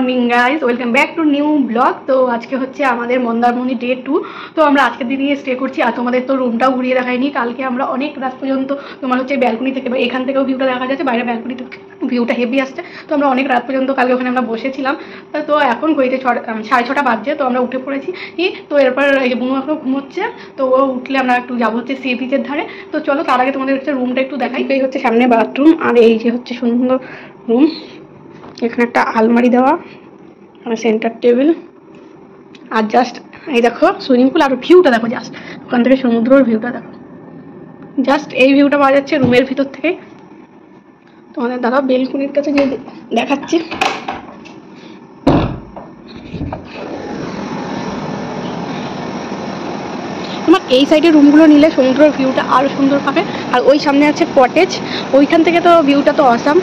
Morning guys, welcome back to new blog. তো আজকে হচ্ছে আমাদের মন্দারমণি ডে 2। তো আমরা আজকের দিনই স্টে করছি। আর তোমাদের তো রুমটাও ঘুরিয়ে দেখায়নি। কালকে আমরা অনেক রাত পর্যন্ত তোমার হচ্ছে ব্যালকনি থেকে বা এখান থেকেও ভিউটা দেখা যাচ্ছে, বাইরে ব্যালকনি থেকে ভিউটা হেভি আসছে। তো আমরা অনেক রাত পর্যন্ত কালকে ওখানে আমরা বসেছিলাম। তো এখন ঘড়িতে 6:30 বাজছে। তো আমরা উঠে পড়েছি। তো এরপর বুনু এখনো ঘুমোচ্ছে। তো ও উঠলে আমরা একটু যাবো হচ্ছে সি বিচের ধারে। তো চলো, তার আগে তোমাদের হচ্ছে রুমটা একটু দেখাই। এই হচ্ছে সামনে বাথরুম, আর এই যে হচ্ছে সুন্দর রুম। এখানে একটা আলমারি দেওয়া, সেন্টার টেবিল, আর জাস্ট এই দেখো সুইমিং পুল। আর ভিউটা দেখো, জাস্ট ওখান থেকে সমুদ্রের ভিউটা দেখো। জাস্ট এই ভিউটা পাওয়া যাচ্ছে রুমের ভিতর থেকে। তোমাদের দাদা বেলকুনির কাছে যে দেখাচ্ছি। তোমার এই সাইডে রুমগুলো নিলে সমুদ্রের ভিউটা আরো সুন্দর পাবে। আর ওই সামনে আছে কটেজ, ওইখান থেকে তো ভিউটা তো অসাম।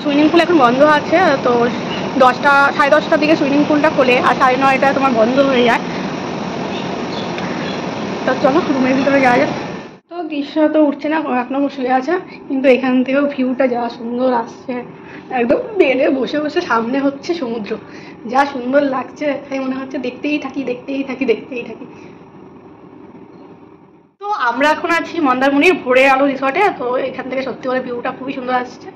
সুইমিং পুল এখন বন্ধ আছে। তো 10টা সাড়ে 10টার দিকে সুইমিং পুলটা খোলে, আর 9:30 তোমার বন্ধ হয়ে যায়। তো চলো রুমের ভিতরে যাওয়া যায়। তো দৃশ্য তো উঠছে না, এখনো শুয়ে আছে, কিন্তু এখান থেকেও ভিউটা যা সুন্দর আসছে। একদম বেডে বসে বসে সামনে হচ্ছে সমুদ্র, যা সুন্দর লাগছে। তাই মনে হচ্ছে দেখতেই থাকি দেখতেই থাকি দেখতেই থাকি। তো আমরা এখন আছি মন্দারমণির ভোরের আলো রিসর্টে। তো এখান থেকে সত্যি করে ভিউটা খুবই সুন্দর আসছে।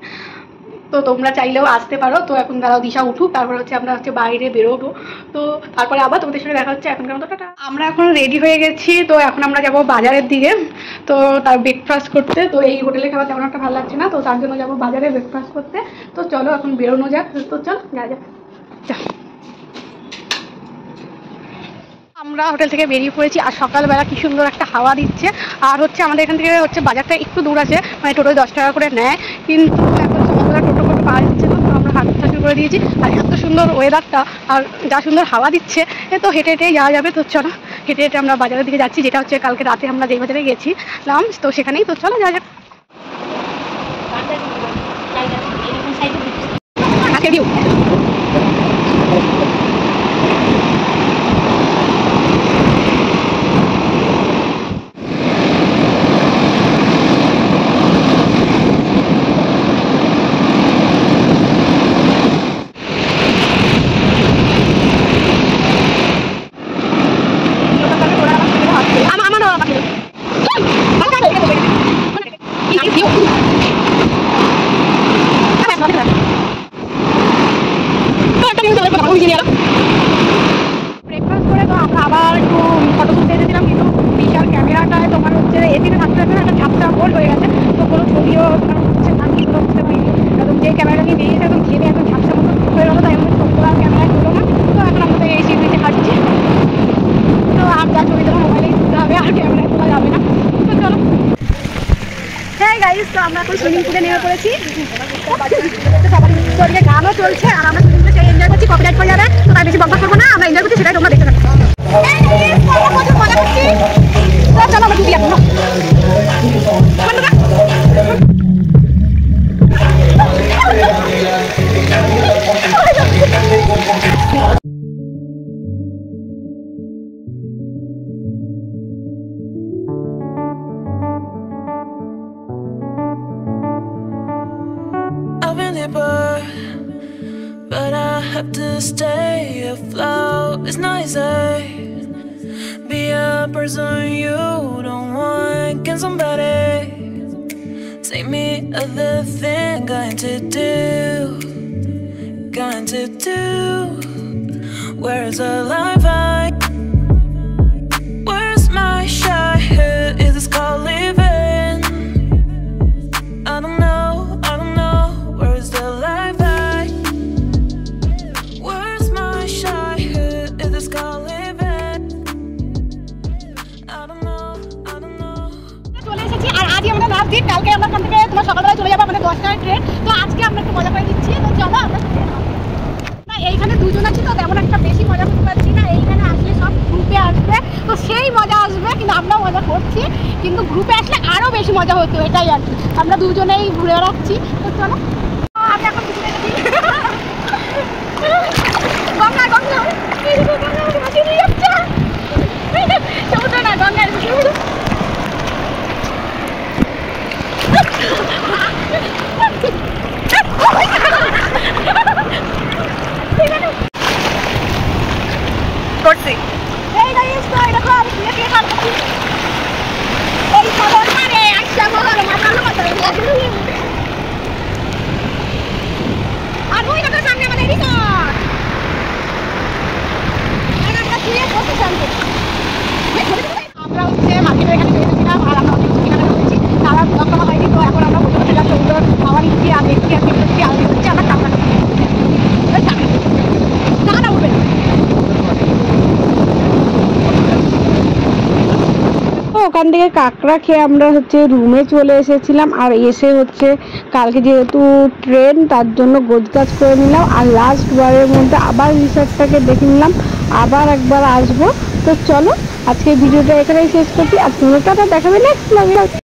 তো তোমরা চাইলেও আসতে পারো। তো এখন দাঁড়াও, দিশা উঠুক, তারপর হচ্ছে আমরা হচ্ছে বাইরে বেরোবো। তো তারপরে আবার তোমাদের সঙ্গে দেখা হচ্ছে। এখনকার মতো টাটা। আমরা এখন রেডি হয়ে গেছি। তো এখন আমরা যাবো বাজারের দিকে, তো তার ব্রেকফাস্ট করতে। তো এই হোটেলে খাওয়া তেমন একটা ভালো লাগছে না, তো তার জন্য যাবো বাজারে ব্রেকফাস্ট করতে। তো চলো এখন বেরোনো যাক। তো চল যা যা। আমরা হোটেল থেকে বেরিয়ে পড়েছি, আর সকালবেলা কি সুন্দর একটা হাওয়া দিচ্ছে। আর হচ্ছে আমাদের এখান থেকে হচ্ছে বাজারটা একটু দূর আছে, মানে টোটোয় 10 টাকা করে নেয়, কিন্তু এখন সকালবেলা টোটো পাওয়া যাচ্ছে না। তো আমরা হাঁটতে শুরু করে দিয়েছি। আর এত সুন্দর ওয়েদারটা, আর যা সুন্দর হাওয়া দিচ্ছে, তো হেঁটে হেঁটে যাওয়া যাবে। তো চলো হেঁটে হেঁটে আমরা বাজারের দিকে যাচ্ছি, যেটা হচ্ছে কালকে রাতে আমরা যেই বাজারে গেছিলাম, তো সেখানেই। তো চলো যাওয়া যাক। ব্রেকফাস্ট করে তো আমরা আবার একটু ফটো তুলতে এসেছিলাম, কিন্তু বিশাল ক্যামেরাটায় তোমার হচ্ছে এদিকে থাকতে থাকতে একটা ঝাপটা গোল হয়ে গেছে। তো কোনো ছবিও তোমার হচ্ছে থাকি কোনো বুঝতে পারিনি। একদম যে ক্যামেরাটা নিয়ে বেরিয়েছে একদম ঘেমে একদম ঝাপসা মতো হয়ে গেলো। তাই আমাদের ছবি তোলার ক্যামেরায় তুলো না। তো এখন আমাদের এই সিটে হাঁটছি। তো আর যা ছবি তোমার মোবাইলেই তুলতে হবে, আর ক্যামেরায় তোলা যাবে না। তো চলো। হ্যাঁ গাইস, তো আমরা এখন সুইমিং পুলে নেমে পড়েছি। সবার ওদিকে গানও চলছে, আর আমরা সুইমিং পুলে সেই এনজয় করছি। কপিরাইট হয়ে যাবে, তো তাই বেশি বকবক করবো না। আমরা এনজয় করছি, সেটাই তোমরা দেখতে থাকো। মজা করছি। চলো আমরা ডুবি এখন। But I have to stay afloat. It's not easy. Be a person you don't want. Can somebody take me other thing? Going to do. Where's the life where's my childhood? Is this called living? I don't know. Where's the life where's my childhood? Is this called living? I don't know. চলে এসেছি। আর আজই আমরা last দিন। কালকে আমরা ওখান থেকে তোমার সকালবেলা চলে যাবো আমাদের 10টায় ট্রেন। তো আজকে আমরা একটু মজা করে দিচ্ছি। তো চলো আমরা না, এইখানে দুজন আছি, তো তেমন একটা বেশি মজা করতে পারছি না। এইখানে আসলে সব গ্রুপে আসবে, তো সেই মজা আসবে। কিন্তু আমরাও মজা করছি, কিন্তু গ্রুপে আসলে আরো বেশি মজা হতো। এটাই আর কি, আমরা দুজনেই ঘুরে বেড়াচ্ছি। তো চলো আমি এখন ঘুরে গেছি। গঙ্গা করছি। এই গাইস তো দেখো আমি কি করছি এই খবর মানে আইসা বলার মাথার মাথা আর ওই দেখো সামনে আমাদের রিসর্ট আর আমরা শুয়ে বসে শান্তি আমরা হচ্ছে মার্কেটের এখানে বেরিয়েছিলাম আর আমরা অনেক কেনাকাটা করেছি তারা ব্লগ করা হয়নি তো এখন আমরা বসে বসে যা সুন্দর খাওয়া নিচ্ছি আর দেখছি আর দেখছি আর দেখছি আমরা টাকা টাকা উঠবে না। ওখান থেকে কাঁকড়া খেয়ে আমরা হচ্ছে রুমে চলে এসেছিলাম আর এসে হচ্ছে কালকে যেহেতু ট্রেন তার জন্য গোছগাছ করে নিলাম আর লাস্ট বারের মধ্যে আবার রিসর্টটাকে দেখে নিলাম আবার একবার আসবো। তো চলো আজকে ভিডিওটা এখানেই শেষ করছি আর পুরোটা দেখাবে নেক্সট ব্লগে।